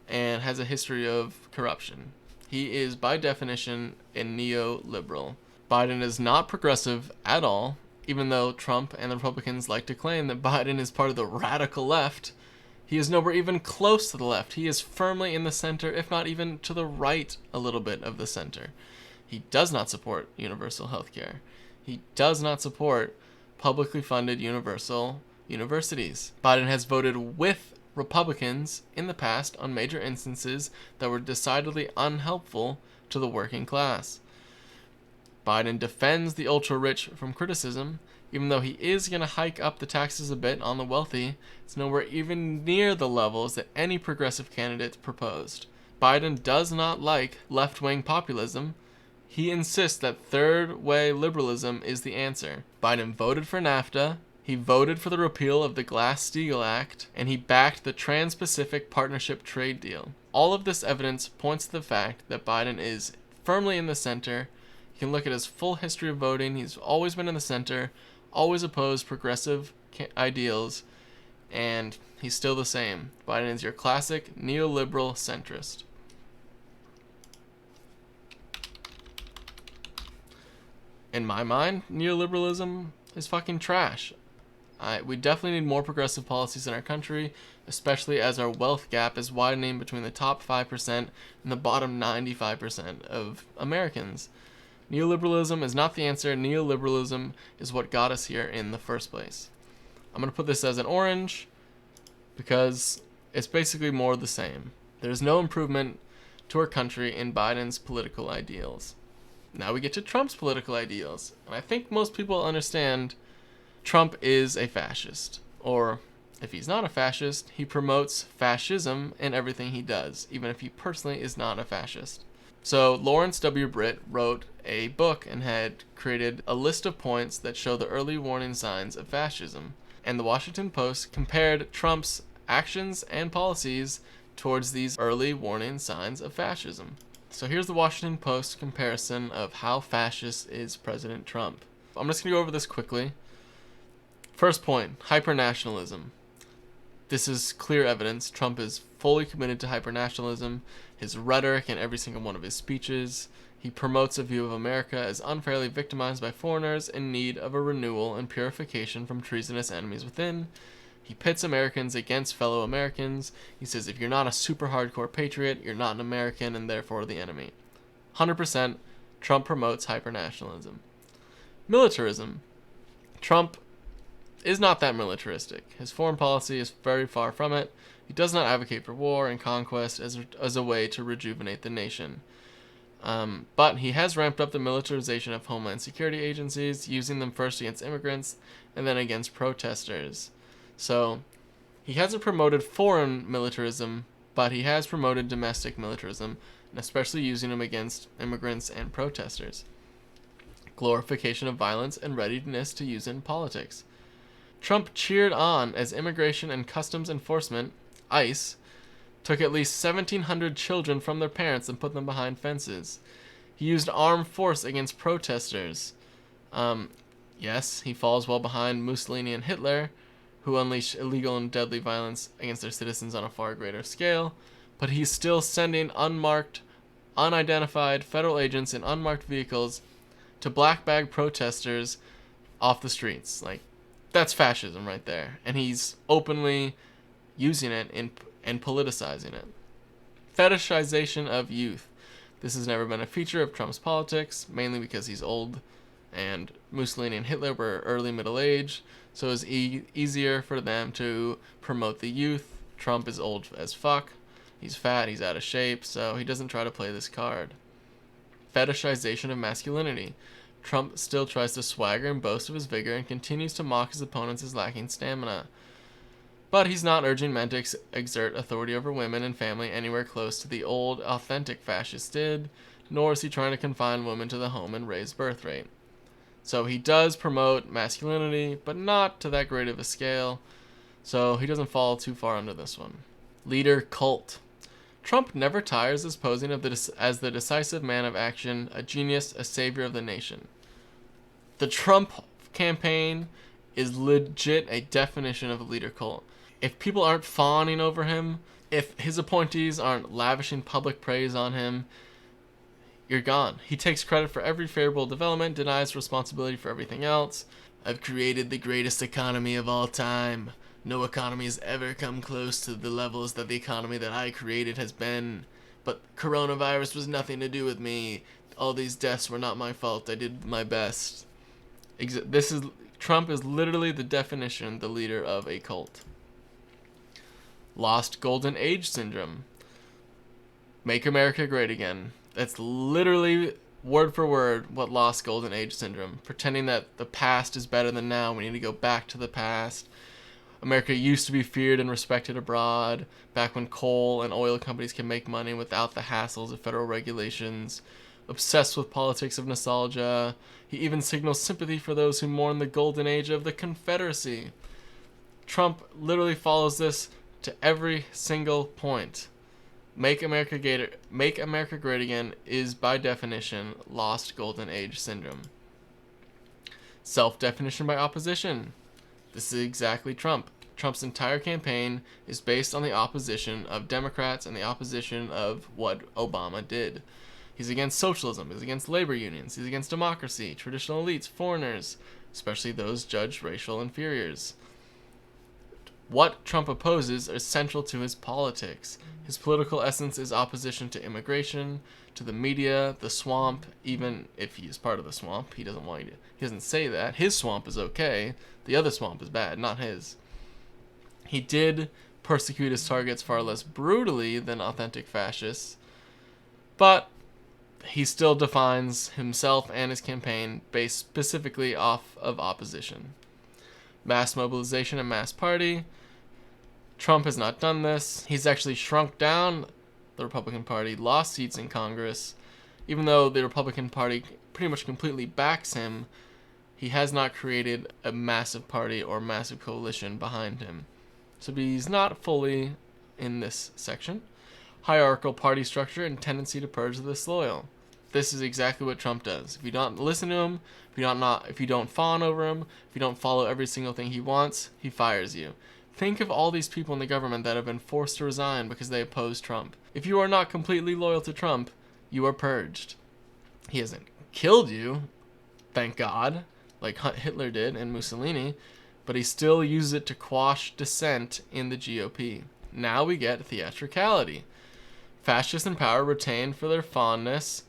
and has a history of corruption. He is, by definition, a neoliberal. Biden is not progressive at all, even though Trump and the Republicans like to claim that Biden is part of the radical left. He is nowhere even close to the left. He is firmly in the center, if not even to the right a little bit of the center. He does not support universal health care. He does not support publicly funded universal universities. Biden has voted with Republicans in the past on major instances that were decidedly unhelpful to the working class. Biden defends the ultra-rich from criticism, even though he is going to hike up the taxes a bit on the wealthy. It's nowhere even near the levels that any progressive candidate proposed. Biden does not like left-wing populism. He insists that third-way liberalism is the answer. Biden voted for NAFTA, he voted for the repeal of the Glass-Steagall Act, and he backed the Trans-Pacific Partnership trade deal. All of this evidence points to the fact that Biden is firmly in the center. You can look at his full history of voting. He's always been in the center, always opposed progressive ideals, and he's still the same. Biden is your classic neoliberal centrist. In my mind, neoliberalism is fucking trash. We definitely need more progressive policies in our country, especially as our wealth gap is widening between the top 5% and the bottom 95% of Americans. Neoliberalism is not the answer. Neoliberalism is what got us here in the first place. I'm going to put this as an orange because it's basically more of the same. There's no improvement to our country in Biden's political ideals. Now we get to Trump's political ideals. And I think most people understand Trump is a fascist. Or, if he's not a fascist, he promotes fascism in everything he does, even if he personally is not a fascist. So, Lawrence W. Britt wrote a book and had created a list of points that show the early warning signs of fascism. And the Washington Post compared Trump's actions and policies towards these early warning signs of fascism. So here's the Washington Post comparison of how fascist is President Trump. I'm just going to go over this quickly. First point, hypernationalism. This is clear evidence. Trump is fully committed to hypernationalism. His rhetoric in every single one of his speeches. He promotes a view of America as unfairly victimized by foreigners in need of a renewal and purification from treasonous enemies within. He pits Americans against fellow Americans. He says if you're not a super hardcore patriot, you're not an American and therefore the enemy. 100% Trump promotes hypernationalism. Militarism. Trump is not that militaristic. His foreign policy is very far from it. He does not advocate for war and conquest as a way to rejuvenate the nation. But he has ramped up the militarization of homeland security agencies, using them first against immigrants and then against protesters. So, he hasn't promoted foreign militarism, but he has promoted domestic militarism, and especially using them against immigrants and protesters. Glorification of violence and readiness to use it in politics. Trump cheered on as Immigration and Customs Enforcement, ICE, took at least 1,700 children from their parents and put them behind fences. He used armed force against protesters. Yes, he falls well behind Mussolini and Hitler, who unleashed illegal and deadly violence against their citizens on a far greater scale, but he's still sending unmarked, unidentified federal agents in unmarked vehicles to black bag protesters off the streets. Like, that's fascism right there. And he's openly using it and politicizing it. Fetishization of youth. This has never been a feature of Trump's politics, mainly because he's old and Mussolini and Hitler were early middle age, so it's easier for them to promote the youth. Trump is old as fuck. He's fat, he's out of shape, so he doesn't try to play this card. Fetishization of masculinity. Trump still tries to swagger and boast of his vigor and continues to mock his opponents as lacking stamina. But he's not urging men to exert authority over women and family anywhere close to the old, authentic fascists did, nor is he trying to confine women to the home and raise birth rate. So he does promote masculinity, but not to that great of a scale, so he doesn't fall too far under this one. Leader cult. Trump never tires as posing as the decisive man of action, a genius, a savior of the nation. The Trump campaign is legit a definition of a leader cult. If people aren't fawning over him, if his appointees aren't lavishing public praise on him, you're gone. He takes credit for every favorable development, denies responsibility for everything else. I've created the greatest economy of all time. No economy has ever come close to the levels that the economy that I created has been. But coronavirus was nothing to do with me. All these deaths were not my fault. I did my best. Trump is literally the definition, the leader of a cult. Lost Golden Age syndrome. Make America Great Again. That's literally word for word what Lost Golden Age syndrome. Pretending that the past is better than now. We need to go back to the past. America used to be feared and respected abroad, back when coal and oil companies can make money without the hassles of federal regulations. Obsessed with politics of nostalgia. He even signals sympathy for those who mourn the golden age of the Confederacy. Trump literally follows this to every single point. Make America Great Again is, by definition, Lost Golden Age syndrome. Self-definition by opposition. This is exactly Trump. Trump's entire campaign is based on the opposition of Democrats and the opposition of what Obama did. He's against socialism, he's against labor unions, he's against democracy, traditional elites, foreigners, especially those judged racial inferiors. What Trump opposes is central to his politics. His political essence is opposition to immigration, to the media, the swamp. Even if he is part of the swamp, he doesn't say that. His swamp is okay. The other swamp is bad, not his. He did persecute his targets far less brutally than authentic fascists, but he still defines himself and his campaign based specifically off of opposition. Mass mobilization and mass party. Trump has not done this. He's actually shrunk down the Republican Party, lost seats in Congress. Even though the Republican Party pretty much completely backs him, he has not created a massive party or massive coalition behind him. So he's not fully in this section. Hierarchical party structure and tendency to purge the disloyal. This is exactly what Trump does. If you don't listen to him, if you don't fawn over him, if you don't follow every single thing he wants, he fires you. Think of all these people in the government that have been forced to resign because they oppose Trump. If you are not completely loyal to Trump, you are purged. He hasn't killed you, thank God, like Hitler did and Mussolini, but he still uses it to quash dissent in the GOP. Now we get theatricality. Fascists in power retain for their fondness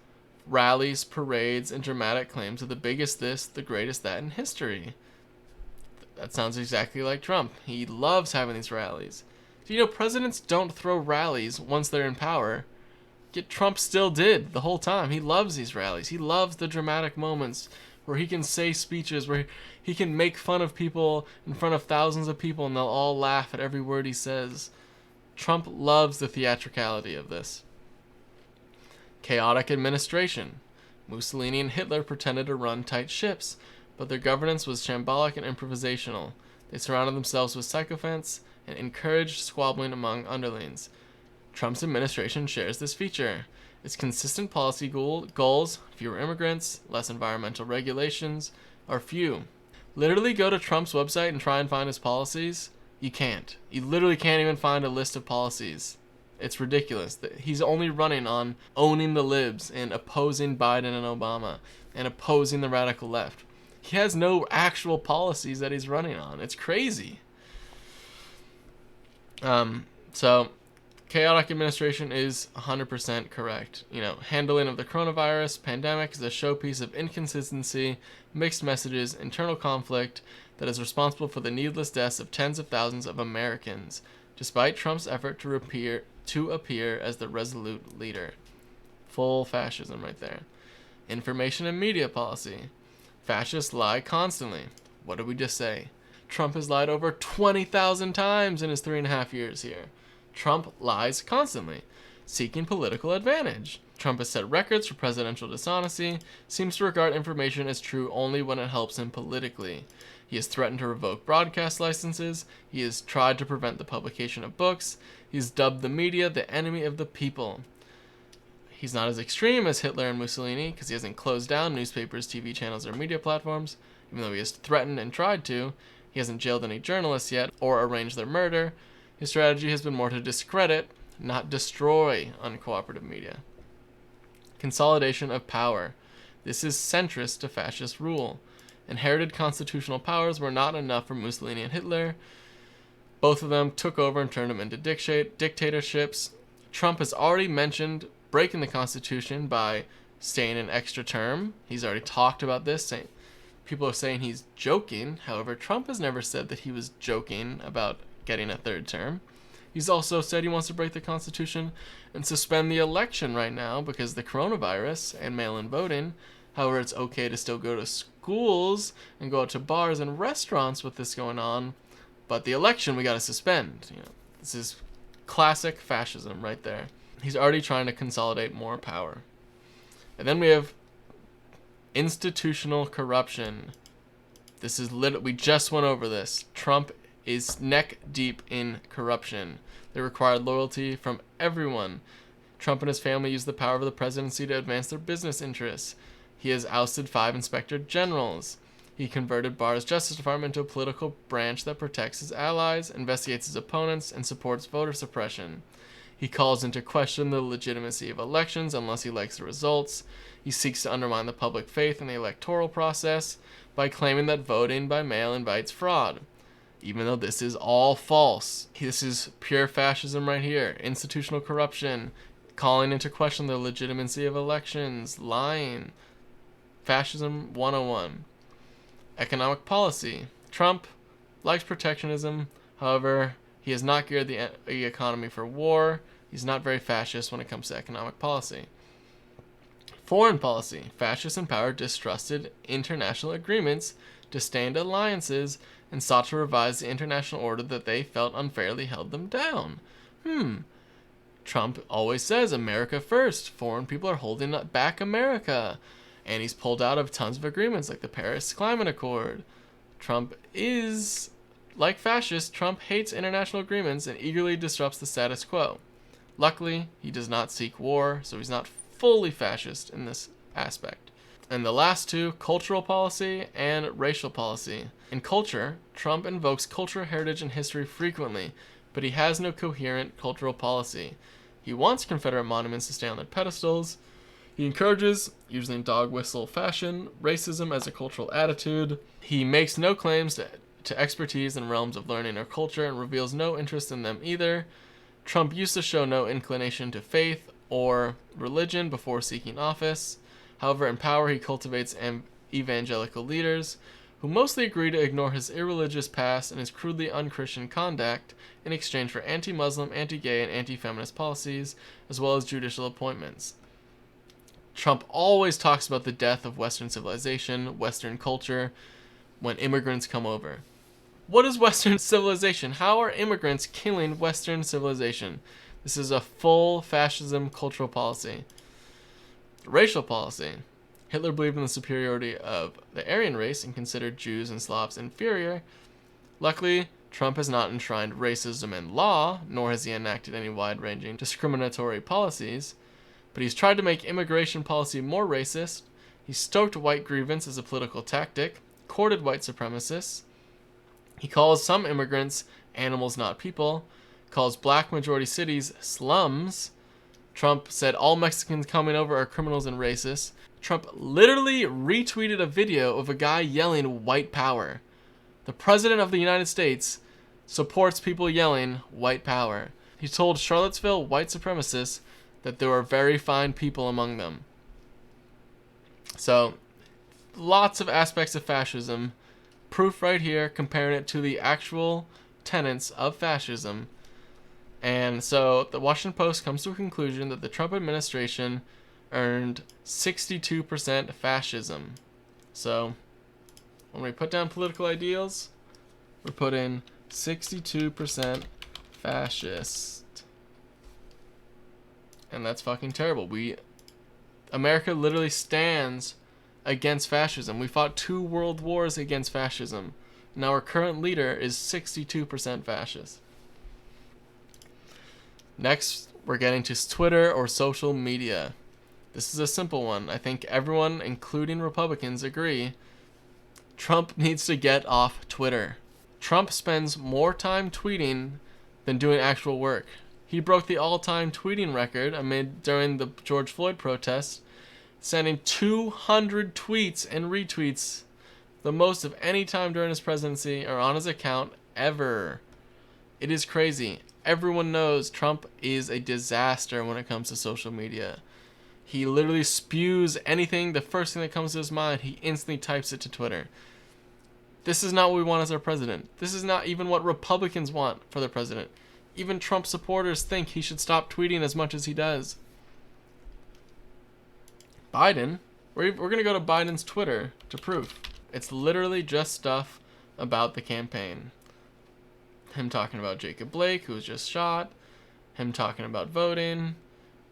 rallies, parades, and dramatic claims of the biggest this, the greatest that in history. That sounds exactly like Trump. He loves having these rallies. Do you know presidents don't throw rallies once they're in power? Yet Trump still did the whole time. He loves these rallies. He loves the dramatic moments where he can say speeches, where he can make fun of people in front of thousands of people and they'll all laugh at every word he says. Trump loves the theatricality of this. Chaotic administration. Mussolini and Hitler pretended to run tight ships, but their governance was shambolic and improvisational. They surrounded themselves with sycophants and encouraged squabbling among underlings. Trump's administration shares this feature. Its consistent policy goals, fewer immigrants, less environmental regulations, are few. Literally go to Trump's website and try and find his policies. You can't. You literally can't even find a list of policies. It's ridiculous. He's only running on owning the libs and opposing Biden and Obama and opposing the radical left. He has no actual policies that he's running on. It's crazy. So chaotic administration is 100% correct. Handling of the coronavirus pandemic is a showpiece of inconsistency, mixed messages, internal conflict that is responsible for the needless deaths of tens of thousands of Americans, despite Trump's effort to appear as the resolute leader. Full fascism right there. Information and media policy. Fascists lie constantly. What did we just say? Trump has lied over 20,000 times in his 3.5 years here. Trump lies constantly, seeking political advantage. Trump has set records for presidential dishonesty, seems to regard information as true only when it helps him politically. He has threatened to revoke broadcast licenses. He has tried to prevent the publication of books. He's dubbed the media the enemy of the people. He's not as extreme as Hitler and Mussolini because he hasn't closed down newspapers, TV channels, or media platforms, even though he has threatened and tried to. He hasn't jailed any journalists yet or arranged their murder. His strategy has been more to discredit, not destroy, uncooperative media. Consolidation of power. This is centrist to fascist rule. Inherited constitutional powers were not enough for Mussolini and Hitler. Both of them took over and turned them into dictatorships. Trump has already mentioned breaking the Constitution by staying an extra term. He's already talked about this. People are saying he's joking. However, Trump has never said that he was joking about getting a third term. He's also said he wants to break the Constitution and suspend the election right now because of the coronavirus and mail-in voting. However, it's okay to still go to schools and go out to bars and restaurants with this going on. But the election we got to suspend. This is classic fascism right there. He's already trying to consolidate more power. And then we have institutional corruption. This is we just went over this. Trump is neck deep in corruption. They require loyalty from everyone. Trump and his family use the power of the presidency to advance their business interests. He has ousted 5 inspector generals. He converted Barr's Justice Department into a political branch that protects his allies, investigates his opponents, and supports voter suppression. He calls into question the legitimacy of elections unless he likes the results. He seeks to undermine the public faith in the electoral process by claiming that voting by mail invites fraud, even though this is all false. This is pure fascism right here. Institutional corruption, calling into question the legitimacy of elections, lying. Fascism 101. Economic policy. Trump likes protectionism. However, he has not geared the economy for war. He's not very fascist when it comes to economic policy. Foreign policy. Fascists in power distrusted international agreements, disdained alliances, and sought to revise the international order that they felt unfairly held them down. Trump always says America first. Foreign people are holding back America. And he's pulled out of tons of agreements like the Paris Climate Accord. Trump is, like fascists, Trump hates international agreements and eagerly disrupts the status quo. Luckily, he does not seek war, so he's not fully fascist in this aspect. And the last two, cultural policy and racial policy. In culture, Trump invokes cultural heritage and history frequently, but he has no coherent cultural policy. He wants Confederate monuments to stay on their pedestals. He encourages, usually in dog whistle fashion, racism as a cultural attitude. He makes no claims to expertise in realms of learning or culture and reveals no interest in them either. Trump used to show no inclination to faith or religion before seeking office. However, in power, he cultivates evangelical leaders who mostly agree to ignore his irreligious past and his crudely unchristian conduct in exchange for anti-Muslim, anti-gay, and anti-feminist policies, as well as judicial appointments. Trump always talks about the death of Western civilization, Western culture, when immigrants come over. What is Western civilization? How are immigrants killing Western civilization? This is a full fascism cultural policy. Racial policy. Hitler believed in the superiority of the Aryan race and considered Jews and Slavs inferior. Luckily, Trump has not enshrined racism in law, nor has he enacted any wide-ranging discriminatory policies. But he's tried to make immigration policy more racist. He stoked white grievance as a political tactic, courted white supremacists. He calls some immigrants animals, not people, calls black majority cities slums. Trump said all Mexicans coming over are criminals and racist. Trump literally retweeted a video of a guy yelling white power. The president of the United States supports people yelling white power. He told Charlottesville white supremacists that there were very fine people among them. So, lots of aspects of fascism. Proof right here, comparing it to the actual tenets of fascism. And so, the Washington Post comes to a conclusion that the Trump administration earned 62% fascism. So, when we put down political ideals, we're putting 62% fascist. And that's fucking terrible. America literally stands against fascism. We fought 2 world wars against fascism. Now our current leader is 62% fascist. Next, we're getting to Twitter or social media. This is a simple one. I think everyone, including Republicans, agree. Trump needs to get off Twitter. Trump spends more time tweeting than doing actual work. He broke the all-time tweeting record during the George Floyd protests, sending 200 tweets and retweets, the most of any time during his presidency or on his account ever. It is crazy. Everyone knows Trump is a disaster when it comes to social media. He literally spews anything, the first thing that comes to his mind, he instantly types it to Twitter. This is not what we want as our president. This is not even what Republicans want for their president. Even Trump supporters think he should stop tweeting as much as he does. Biden, we're going to go to Biden's Twitter to prove. It's literally just stuff about the campaign. Him talking about Jacob Blake, who was just shot. Him talking about voting.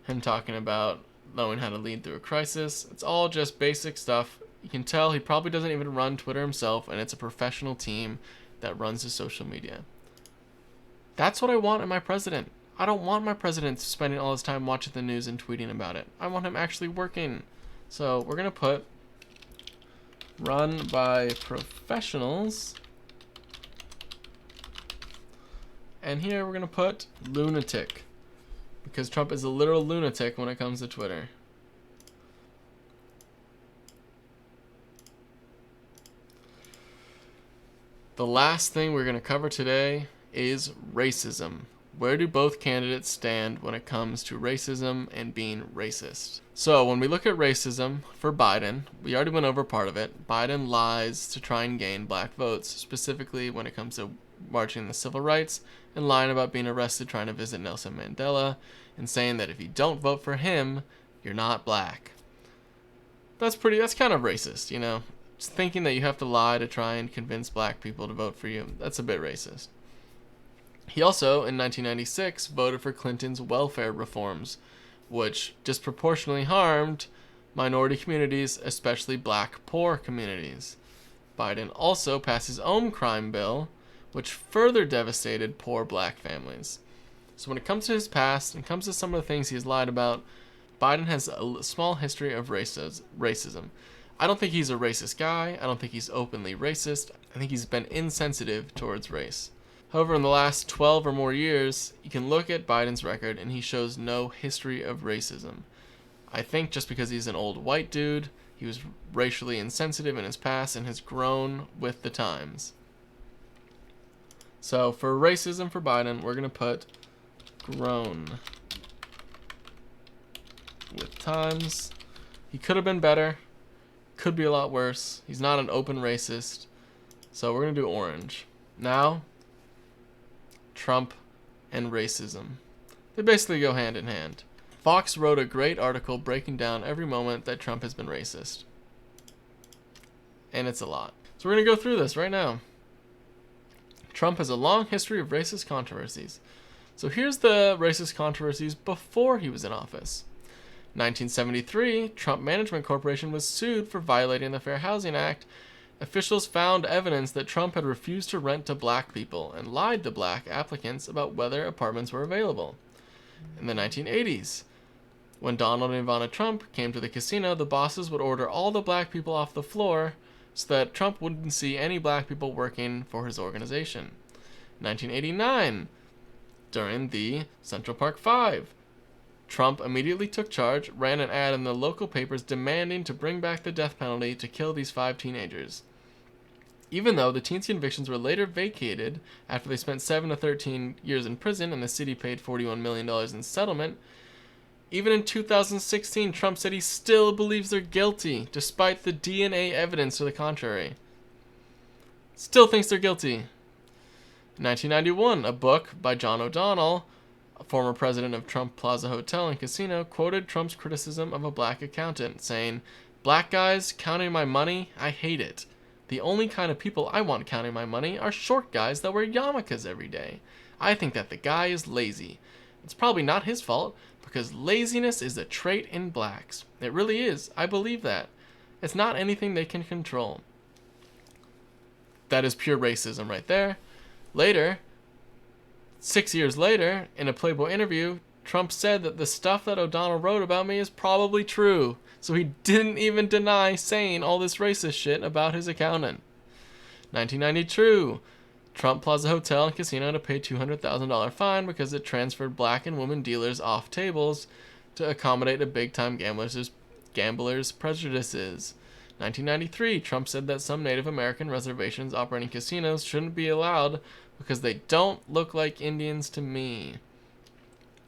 Him talking about knowing how to lead through a crisis. It's all just basic stuff. You can tell he probably doesn't even run Twitter himself, and it's a professional team that runs his social media. That's what I want in my president. I don't want my president spending all his time watching the news and tweeting about it. I want him actually working. So we're going to put run by professionals. And here we're going to put lunatic. Because Trump is a literal lunatic when it comes to Twitter. The last thing we're going to cover today is racism. Where do both candidates stand when it comes to racism and being racist? So when we look at racism for Biden, we already went over part of it. Biden lies to try and gain black votes, specifically when it comes to marching the civil rights and lying about being arrested trying to visit Nelson Mandela and saying that if you don't vote for him, you're not black. That's kind of racist, you know? Just thinking that you have to lie to try and convince black people to vote for you, that's a bit racist. He also, in 1996, voted for Clinton's welfare reforms, which disproportionately harmed minority communities, especially black poor communities. Biden also passed his own crime bill, which further devastated poor black families. So when it comes to his past and comes to some of the things he's lied about, Biden has a small history of racism. I don't think he's a racist guy. I don't think he's openly racist. I think he's been insensitive towards race. However, in the last 12 or more years, you can look at Biden's record and he shows no history of racism. I think just because he's an old white dude, he was racially insensitive in his past and has grown with the times. So for racism for Biden, we're going to put grown with times. He could have been better. Could be a lot worse. He's not an open racist. So we're going to do orange. Now, Trump and racism. They basically go hand in hand. Fox wrote a great article breaking down every moment that Trump has been racist. And it's a lot. So we're going to go through this right now. Trump has a long history of racist controversies. So here's the racist controversies before he was in office. 1973, Trump Management Corporation was sued for violating the Fair Housing Act. Officials found evidence that Trump had refused to rent to black people and lied to black applicants about whether apartments were available. In the 1980s, when Donald and Ivana Trump came to the casino, the bosses would order all the black people off the floor so that Trump wouldn't see any black people working for his organization. 1989, during the Central Park Five. Trump immediately took charge, ran an ad in the local papers demanding to bring back the death penalty to kill these 5 teenagers. Even though the teens' convictions were later vacated after they spent 7 to 13 years in prison and the city paid $41 million in settlement, even in 2016, Trump said he still believes they're guilty, despite the DNA evidence to the contrary. Still thinks they're guilty. In 1991, a book by John O'Donnell, a former president of Trump Plaza Hotel and Casino, quoted Trump's criticism of a black accountant, saying, "Black guys counting my money, I hate it. The only kind of people I want counting my money are short guys that wear yarmulkes every day. I think that the guy is lazy. It's probably not his fault, because laziness is a trait in blacks. It really is. I believe that. It's not anything they can control." That is pure racism right there. Later, 6 years later, in a Playboy interview, Trump said that the stuff that O'Donnell wrote about me is probably true. So he didn't even deny saying all this racist shit about his accountant. 1992, Trump Plaza Hotel and Casino to pay $200,000 fine because it transferred black and women dealers off tables to accommodate a big-time gamblers' prejudices. 1993, Trump said that some Native American reservations operating casinos shouldn't be allowed because they don't look like Indians to me.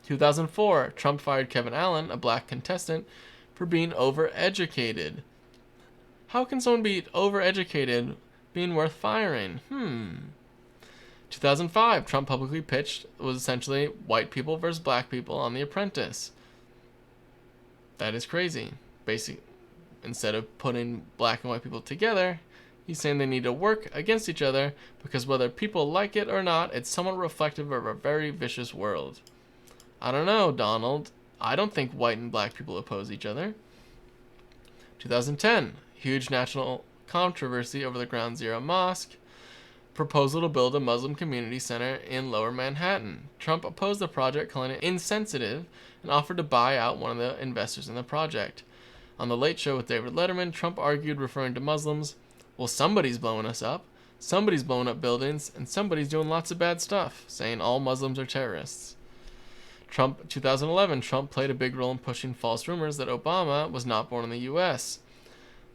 2004, Trump fired Kevin Allen, a black contestant, for being overeducated. How can someone be overeducated being worth firing? 2005, Trump publicly pitched was essentially white people versus black people on The Apprentice. That is crazy. Basically, instead of putting black and white people together, he's saying they need to work against each other because whether people like it or not, it's somewhat reflective of a very vicious world. I don't know, Donald. I don't think white and black people oppose each other. 2010, huge national controversy over the Ground Zero Mosque. Proposal to build a Muslim community center in Lower Manhattan. Trump opposed the project, calling it insensitive, and offered to buy out one of the investors in the project. On The Late Show with David Letterman, Trump argued, referring to Muslims, "Well, somebody's blowing us up, somebody's blowing up buildings, and somebody's doing lots of bad stuff," saying all Muslims are terrorists. 2011, Trump played a big role in pushing false rumors that Obama was not born in the U.S.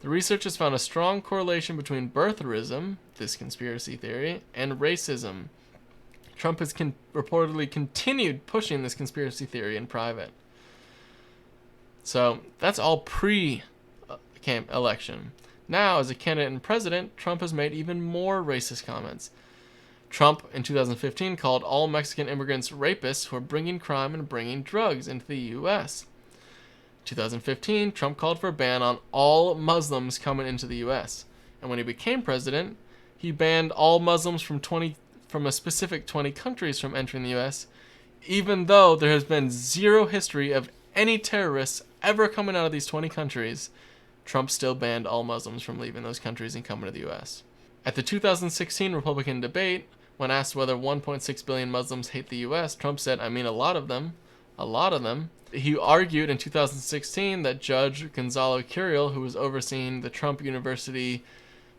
The researchers found a strong correlation between birtherism, this conspiracy theory, and racism. Trump has reportedly continued pushing this conspiracy theory in private. So that's all pre-election. Now, as a candidate and president, Trump has made even more racist comments. Trump, in 2015, called all Mexican immigrants rapists who are bringing crime and bringing drugs into the U.S. 2015, Trump called for a ban on all Muslims coming into the U.S. And when he became president, he banned all Muslims from a specific 20 countries from entering the U.S., even though there has been zero history of any terrorists ever coming out of these 20 countries. Trump still banned all Muslims from leaving those countries and coming to the U.S. At the 2016 Republican debate, when asked whether 1.6 billion Muslims hate the U.S., Trump said, "I mean, a lot of them. A lot of them." He argued in 2016 that Judge Gonzalo Curiel, who was overseeing the Trump University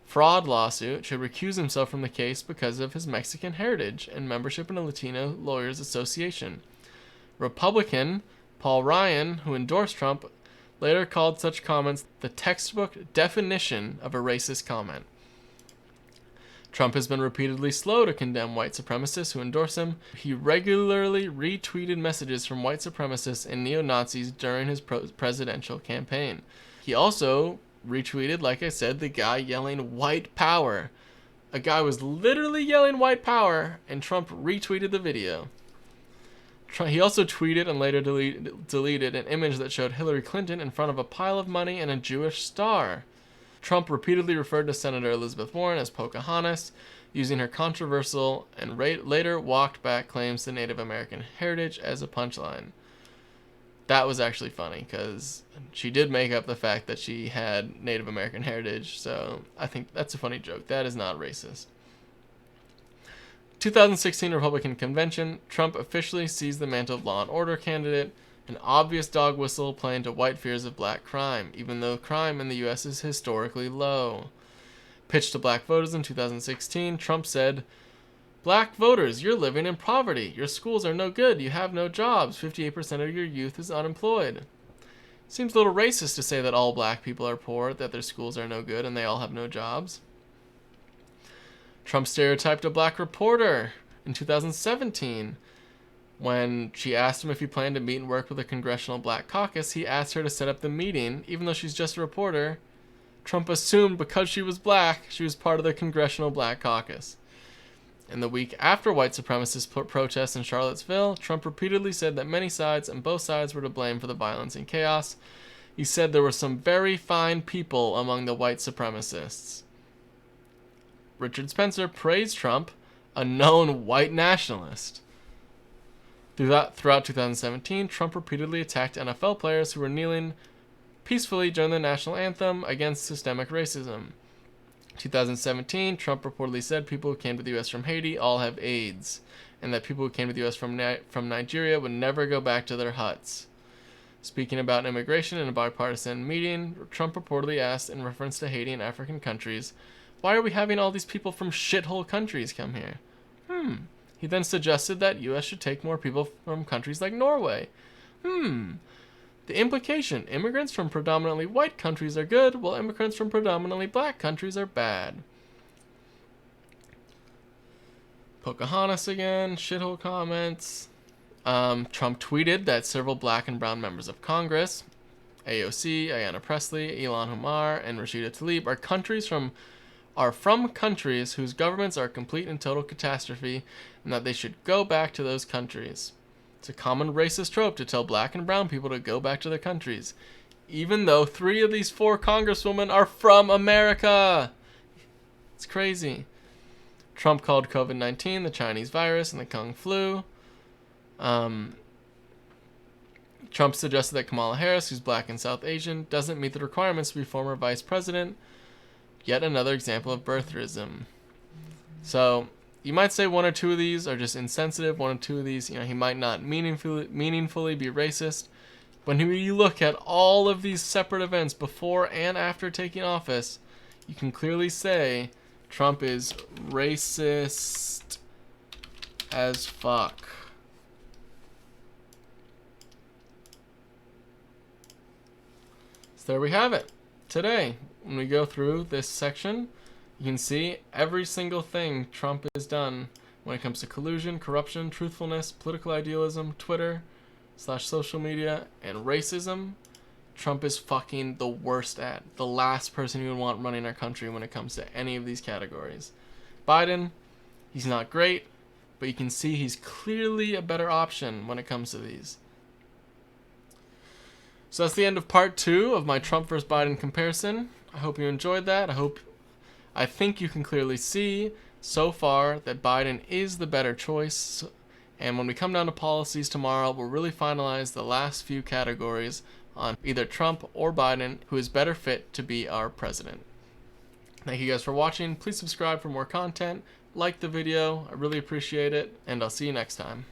fraud lawsuit, should recuse himself from the case because of his Mexican heritage and membership in a Latino Lawyers Association. Republican Paul Ryan, who endorsed Trump, later called such comments the textbook definition of a racist comment. Trump has been repeatedly slow to condemn white supremacists who endorse him. He regularly retweeted messages from white supremacists and neo-Nazis during his presidential campaign. He also retweeted, like I said, the guy yelling white power. A guy was literally yelling white power, and Trump retweeted the video. He also tweeted and later deleted an image that showed Hillary Clinton in front of a pile of money and a Jewish star. Trump repeatedly referred to Senator Elizabeth Warren as Pocahontas, using her controversial and later walked back claims to Native American heritage as a punchline. That was actually funny, because she did make up the fact that she had Native American heritage, so I think that's a funny joke. That is not racist. 2016 Republican Convention, Trump officially seized the mantle of law and order candidate, an obvious dog whistle playing to white fears of black crime, even though crime in the U.S. is historically low. Pitched to black voters in 2016, Trump said, Black voters, you're living in poverty. Your schools are no good. You have no jobs. 58% of your youth is unemployed. Seems a little racist to say that all black people are poor, that their schools are no good, and they all have no jobs. Trump stereotyped a black reporter in 2017. When she asked him if he planned to meet and work with a congressional black caucus, he asked her to set up the meeting, even though she's just a reporter. Trump assumed because she was black, she was part of the congressional black caucus. In the week after white supremacist protests in Charlottesville, Trump repeatedly said that many sides and both sides were to blame for the violence and chaos. He said there were some very fine people among the white supremacists. Richard Spencer praised Trump, a known white nationalist. Throughout 2017, Trump repeatedly attacked NFL players who were kneeling peacefully during the national anthem against systemic racism. 2017, Trump reportedly said people who came to the U.S. from Haiti all have AIDS, and that people who came to the U.S. from Nigeria would never go back to their huts. Speaking about immigration in a bipartisan meeting, Trump reportedly asked, in reference to Haiti and African countries, "Why are we having all these people from shithole countries come here?" He then suggested that U.S. should take more people from countries like Norway. The implication, immigrants from predominantly white countries are good, while immigrants from predominantly black countries are bad. Pocahontas again, shithole comments. Trump tweeted that several black and brown members of Congress, AOC, Ayanna Pressley, Ilhan Omar, and Rashida Tlaib, are from countries whose governments are a complete and total catastrophe, and that they should go back to those countries. It's a common racist trope to tell black and brown people to go back to their countries, even though 3 of these 4 congresswomen are from America. It's crazy. Trump called COVID-19 the Chinese virus and the Kung flu. Trump suggested that Kamala Harris, who's black and South Asian, doesn't meet the requirements to be former vice president. Yet another example of birtherism. So you might say 1 or 2 of these are just insensitive. 1 or 2 of these, he might not meaningfully be racist. But when you look at all of these separate events before and after taking office, you can clearly say Trump is racist as fuck. So there we have it. Today, when we go through this section, you can see every single thing Trump has done when it comes to collusion, corruption, truthfulness, political idealism, Twitter/social media, and racism. Trump is fucking the worst at. The last person you would want running our country when it comes to any of these categories. Biden, he's not great, but you can see he's clearly a better option when it comes to these. So that's the end of part 2 of my Trump vs. Biden comparison. I hope you enjoyed that. I think you can clearly see so far that Biden is the better choice. And when we come down to policies tomorrow, we'll really finalize the last few categories on either Trump or Biden, who is better fit to be our president. Thank you guys for watching. Please subscribe for more content. Like the video. I really appreciate it. And I'll see you next time.